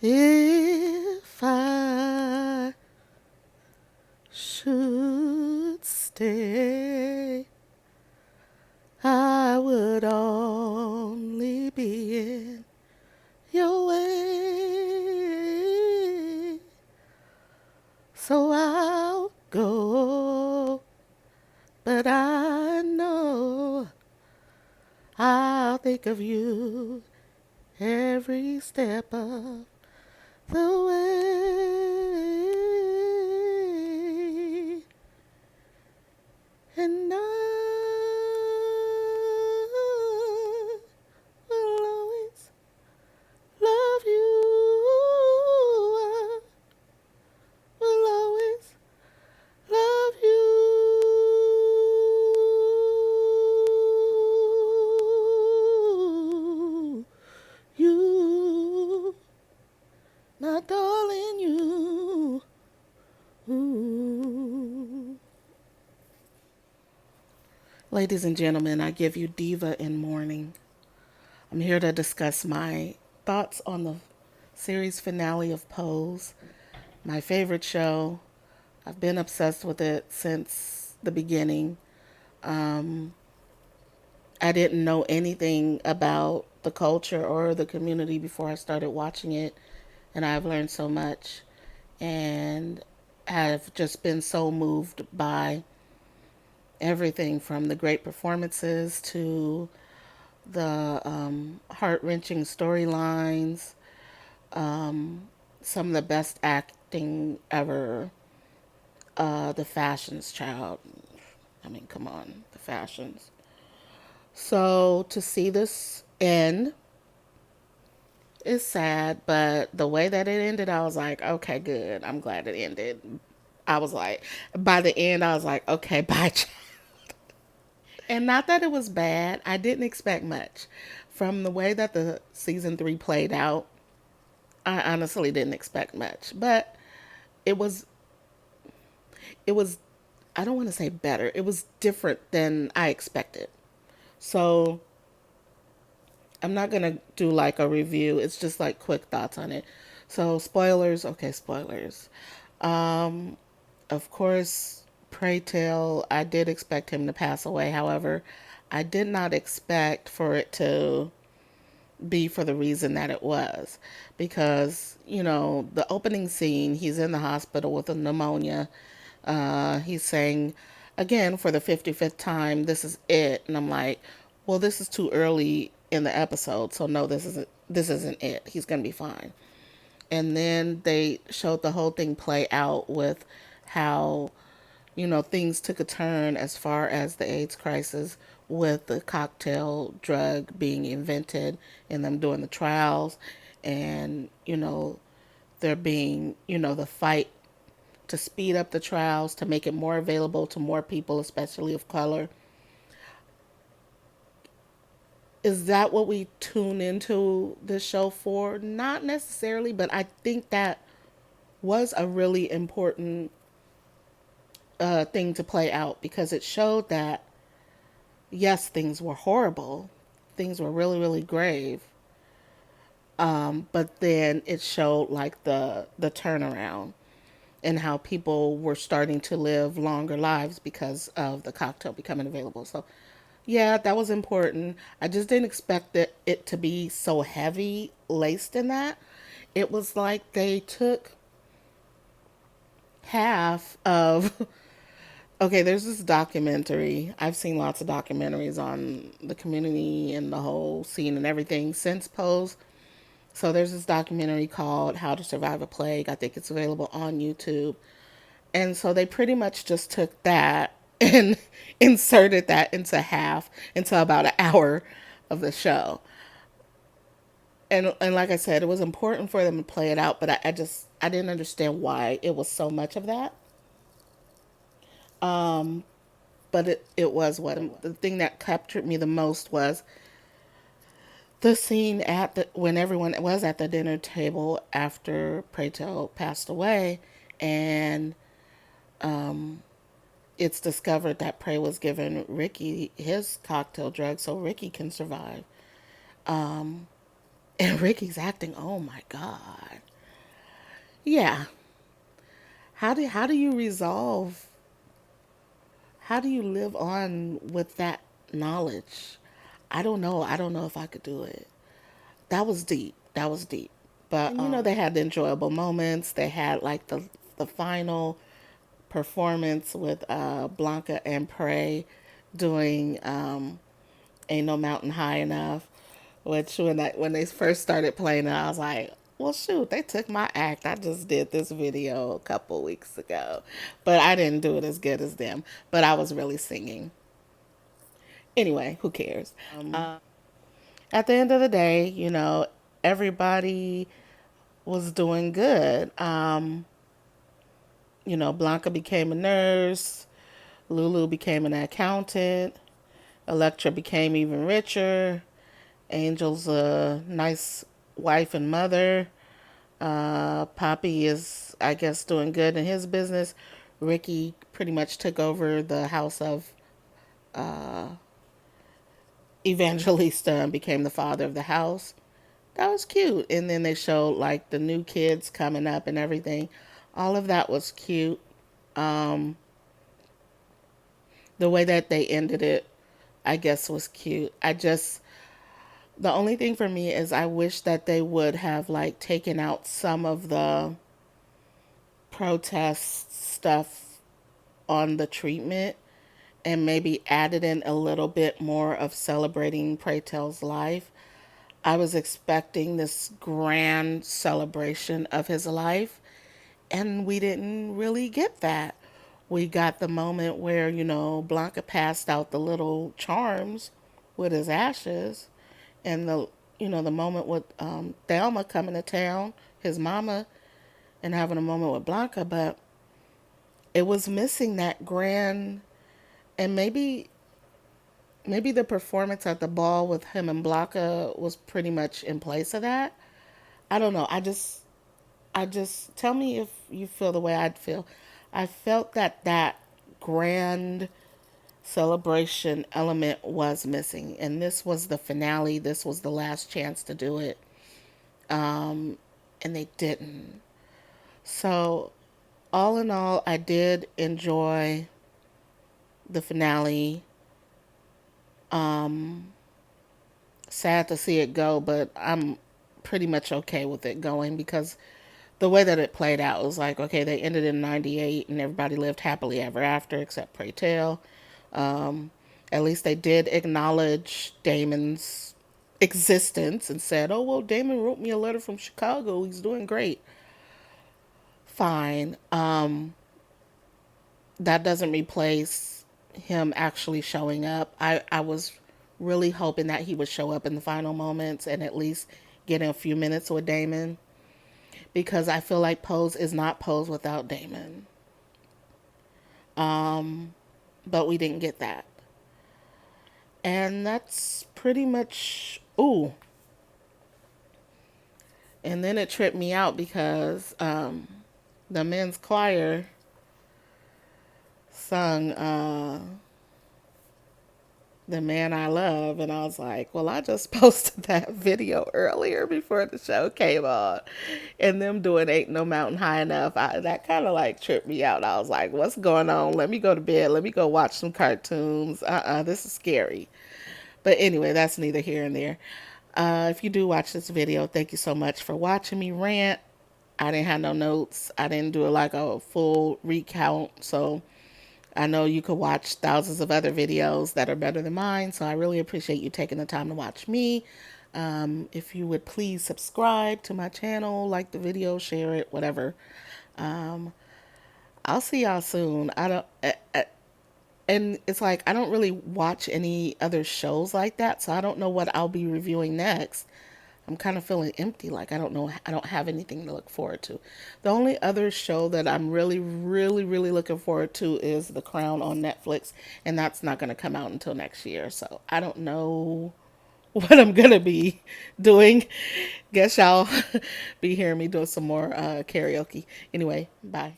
If I should stay, I would only be in your way. So I'll go, but I know I'll think of you every step of the way. And I will always love you. I will always love you. You, my darling, you. Ooh. Ladies and gentlemen, I give you Diva in Mourning. I'm here to discuss my thoughts on the series finale of Pose, my favorite show. I've been obsessed with it since the beginning. Um, I didn't know anything about the culture or the community before I started watching it, and I've learned so much and have just been so moved by everything from the great performances to the heart wrenching storylines, some of the best acting ever. The fashions, child. I mean, come on, the fashions. So to see this end is sad, but the way that it ended, I was like, okay, good. I'm glad it ended. I was like, by the end, I was like, okay, bye, child. And not that it was bad. I didn't expect much from the way that the season 3 played out. I honestly didn't expect much, but it was it was I don't want to say better. It was different than I expected. So I'm not gonna do like a review. It's just like quick thoughts on it. So spoilers, okay, spoilers. Um, of course, Pray Tell, I did expect him to pass away. However, I did not expect for it to be for the reason that it was. Because, the opening scene, he's in the hospital with a pneumonia. He's saying, again, for the 55th time, this is it. And I'm like, well, this is too early in the episode. So no, this isn't it. He's going to be fine. And then they showed the whole thing play out with how, things took a turn as far as the AIDS crisis with the cocktail drug being invented and them doing the trials and, there being, the fight to speed up the trials, to make it more available to more people, especially of color. Is that what we tune into this show for? Not necessarily, but I think that was a really important thing to play out because it showed that, yes, things were horrible, things were really, really grave, but then it showed like the turnaround and how people were starting to live longer lives because of the cocktail becoming available. So, yeah, that was important. I just didn't expect it to be so heavy laced in that. It was like they took half of. Okay, there's this documentary. I've seen lots of documentaries on the community and the whole scene and everything since Pose. So there's this documentary called How to Survive a Plague. I think it's available on YouTube. And so they pretty much just took that and inserted that into about an hour of the show. And like I said, it was important for them to play it out, but I didn't understand why it was so much of that. But it was what the thing that captured me the most was the scene when everyone was at the dinner table after Preto passed away, and it's discovered that Prey was giving Ricky his cocktail drug so Ricky can survive. And Ricky's acting, oh my God. Yeah. How do you resolve, how do you live on with that knowledge? I don't know. I don't know if I could do it. That was deep. That was deep. But and they had the enjoyable moments. They had like the final performance with Blanca and Prey doing "Ain't No Mountain High Enough," which when they first started playing it, I was like, "Well, shoot, they took my act. I just did this video a couple weeks ago, but I didn't do it as good as them. But I was really singing anyway. Who cares?" At the end of the day, everybody was doing good. Blanca became a nurse. Lulu became an accountant. Electra became even richer. Angel's a nice wife and mother. Poppy is, I guess, doing good in his business. Ricky pretty much took over the house of Evangelista and became the father of the house. That was cute. And then they showed like the new kids coming up and everything. All of that was cute. Um, the way that they ended it, I guess, was cute. The only thing for me is I wish that they would have like taken out some of the protest stuff on the treatment and maybe added in a little bit more of celebrating Praytel's life. I was expecting this grand celebration of his life, and we didn't really get that. We got the moment where, Blanca passed out the little charms with his ashes, and the moment with Thelma coming to town, his mama, and having a moment with Blanca, but it was missing that grand, and maybe the performance at the ball with him and Blanca was pretty much in place of that. I don't know. I just tell me if you feel the way I'd feel. I felt that grand celebration element was missing, and this was the finale. This was the last chance to do it, and they didn't. So, all in all, I did enjoy the finale. Sad to see it go, but I'm pretty much okay with it going because the way that it played out was like, okay, they ended in 98 and everybody lived happily ever after except Pray Tell. At least they did acknowledge Damon's existence and said, oh, well, Damon wrote me a letter from Chicago. He's doing great. Fine. That doesn't replace him actually showing up. I was really hoping that he would show up in the final moments and at least getting a few minutes with Damon because I feel like Pose is not Pose without Damon. But we didn't get that. And that's pretty much. Ooh. And then it tripped me out because the men's choir sung The Man I Love. And I was like, well, I just posted that video earlier before the show came on. And them doing Ain't No Mountain High Enough. That kind of like tripped me out. I was like, what's going on? Let me go to bed. Let me go watch some cartoons. This is scary. But anyway, that's neither here nor there. If you do watch this video, thank you so much for watching me rant. I didn't have no notes. I didn't do like a full recount. So I know you could watch thousands of other videos that are better than mine. So I really appreciate you taking the time to watch me. If you would please subscribe to my channel, like the video, share it, whatever. I'll see y'all soon. I don't. And it's like I don't really watch any other shows like that, so I don't know what I'll be reviewing next. I'm kind of feeling empty, like I don't know, I don't have anything to look forward to. The only other show that I'm really, really, really looking forward to is The Crown on Netflix, and that's not going to come out until next year, so I don't know what I'm going to be doing. Guess y'all be hearing me doing some more karaoke. Anyway, bye.